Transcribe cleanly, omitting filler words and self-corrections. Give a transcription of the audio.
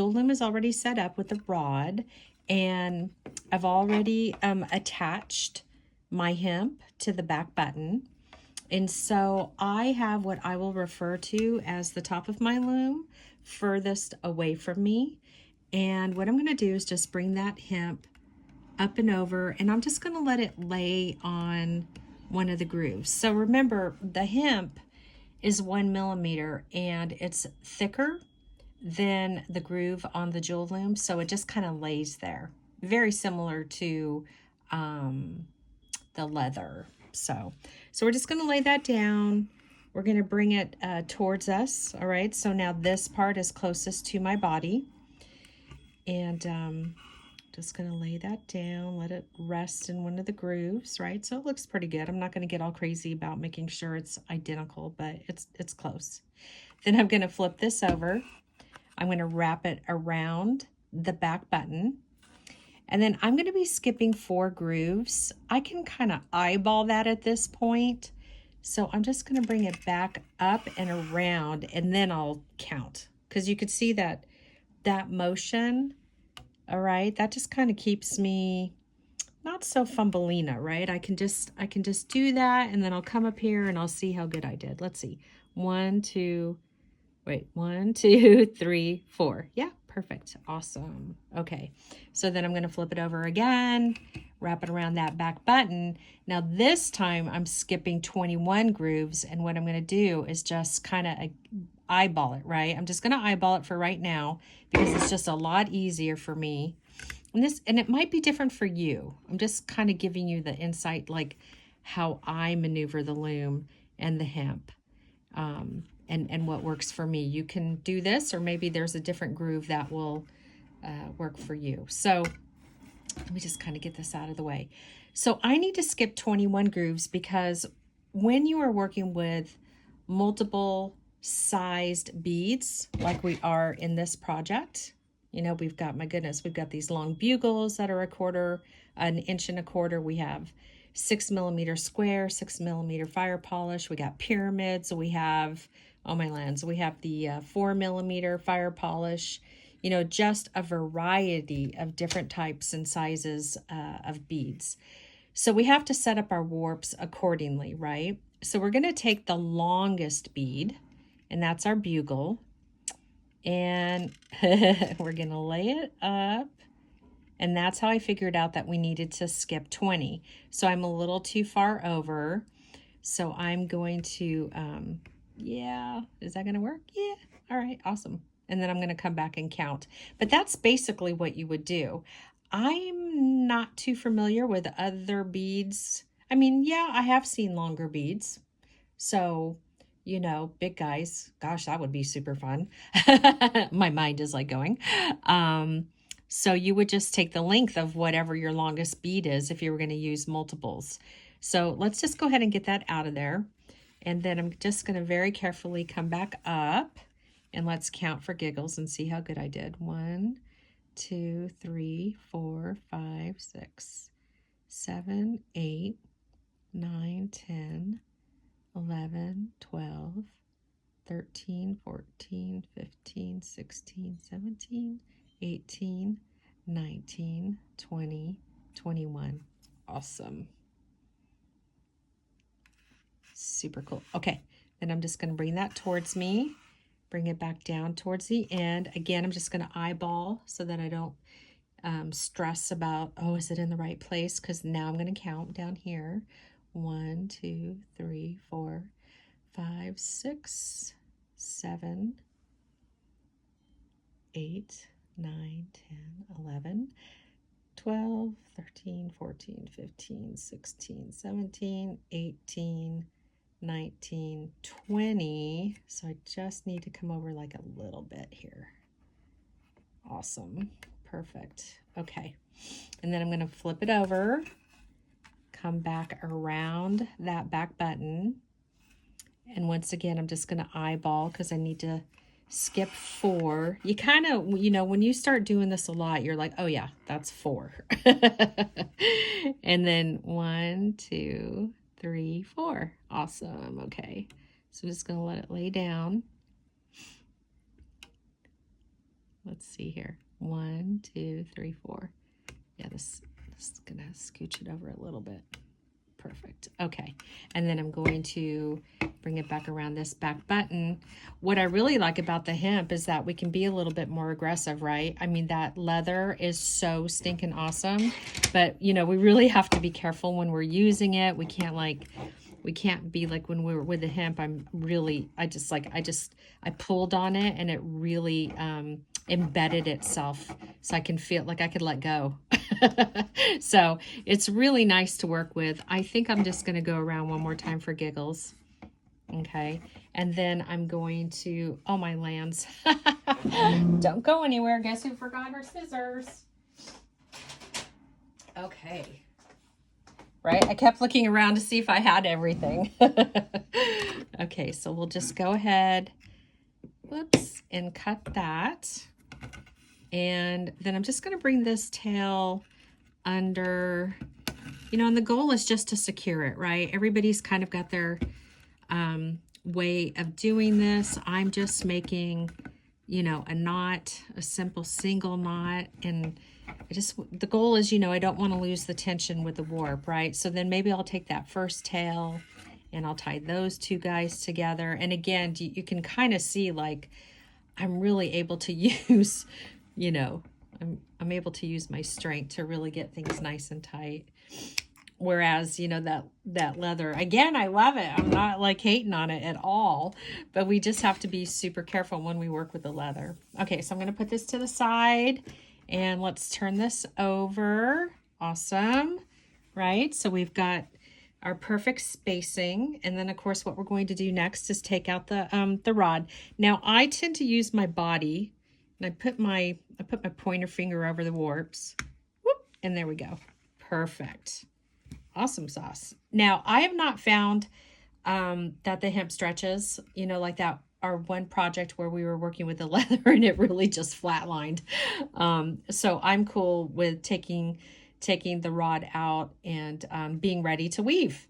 Jewel Loom is already set up with the rod, and I've already attached my hemp to the back button. And so I have what I will refer to as the top of my loom furthest away from me. And what I'm going to do is just bring that hemp up and over, and I'm just going to let it lay on one of the grooves. So remember, the hemp is 1 millimeter and it's thicker than the groove on the Jewel Loom, so it just kind of lays there. Very similar to the leather. So we're just going to lay that down. We're going to bring it towards us. All right, so now this part is closest to my body, and just going to lay that down, let it rest in one of the grooves, right? So it looks pretty good. I'm not going to get all crazy about making sure it's identical, but it's close. Then I'm going to flip this over. I'm going to wrap it around the back button. And then I'm going to be skipping 4 grooves. I can kind of eyeball that at this point. So I'm just going to bring it back up and around, and then I'll count. Because you could see that motion, all right? That just kind of keeps me not so fumbleina, right? I can just do that, and then I'll come up here and I'll see how good I did. Let's see. 1, 2, 3, 4. Yeah, perfect. Awesome. Okay, so then I'm going to flip it over again, wrap it around that back button. Now this time I'm skipping 21 grooves, and what I'm going to do is just kind of eyeball it, right? I'm just going to eyeball it for right now because it's just a lot easier for me. And it might be different for you. I'm just kind of giving you the insight, like how I maneuver the loom and the hemp. And what works for me. You can do this, or maybe there's a different groove that will work for you. So let me just kind of get this out of the way. So I need to skip 21 grooves because when you are working with multiple sized beads, like we are in this project, you know, we've got, my goodness, we've got these long bugles that are 1 inch and a quarter. We have 6 millimeter square, 6 millimeter fire polish. We got pyramids. We have, oh my lands, we have the 4 millimeter fire polish, you know, just a variety of different types and sizes of beads. So we have to set up our warps accordingly, right? So we're going to take the longest bead, and that's our bugle, and we're going to lay it up. And that's how I figured out that we needed to skip 20. So I'm a little too far over. So I'm going to, yeah, is that going to work? Yeah. All right, awesome. And then I'm going to come back and count. But that's basically what you would do. I'm not too familiar with other beads. I mean, yeah, I have seen longer beads. So, you know, big guys, gosh, that would be super fun. My mind is like going. So you would just take the length of whatever your longest bead is if you were going to use multiples. So let's just go ahead and get that out of there. And then I'm just going to very carefully come back up, and let's count for giggles and see how good I did. 1, 2, 3, 4, 5, 6, 7, 8, 9, 10, 11, 12, 13, 14, 15, 16, 17, 18, 19, 20, 21. Awesome. Super cool. Okay, then I'm just going to bring that towards me, bring it back down towards the end. Again, I'm just going to eyeball so that I don't stress about, oh, is it in the right place? Because now I'm going to count down here. 1, 2, 3, 4, 5, 6, 7, 8, 9, 10, 11, 12, 13, 14, 15, 16, 17, 18, 19, 20. So I just need to come over like a little bit here. Awesome. Perfect. Okay. And then I'm going to flip it over, come back around that back button. And once again, I'm just going to eyeball because I need to skip 4. You kind of, you know, when you start doing this a lot, you're like, oh yeah, that's 4. And then 1, 2, 3, 4. Awesome. Okay. So I'm just going to let it lay down. let's see here. 1, 2, 3, 4. Yeah, this is gonna scooch it over a little bit. Perfect. Okay. And then I'm going to bring it back around this back button. What I really like about the hemp is that we can be a little bit more aggressive, right? I mean, that leather is so stinking awesome, but you know, we really have to be careful when we're using it. We can't be like when we were with the hemp. I pulled on it and it really embedded itself, so I can feel like I could let go. So it's really nice to work with. I think I'm just going to go around one more time for giggles. Okay, and then I'm going to, oh my lands, don't go anywhere. Guess who forgot her scissors? Okay. Right, I kept looking around to see if I had everything. Okay, so we'll just go ahead, whoops, and cut that. And then I'm just going to bring this tail under, you know, and the goal is just to secure it, right? Everybody's kind of got their way of doing this. I'm just making, you know, a knot, a simple single knot, and the goal is, you know, I don't want to lose the tension with the warp, right? So then maybe I'll take that first tail and I'll tie those two guys together. And again, you can kind of see, like, I'm really able to use, you know, I'm able to use my strength to really get things nice and tight. Whereas, you know, that leather, again, I love it. I'm not like hating on it at all, but we just have to be super careful when we work with the leather. Okay, so I'm going to put this to the side and let's turn this over. Awesome, right? So we've got our perfect spacing. And then of course, what we're going to do next is take out the rod. Now I tend to use my body, and I put my pointer finger over the warps. Whoop, and there we go. Perfect. Awesome sauce. Now, I have not found that the hemp stretches, you know, like that. Our one project where we were working with the leather and it really just flatlined. So I'm cool with taking the rod out and being ready to weave.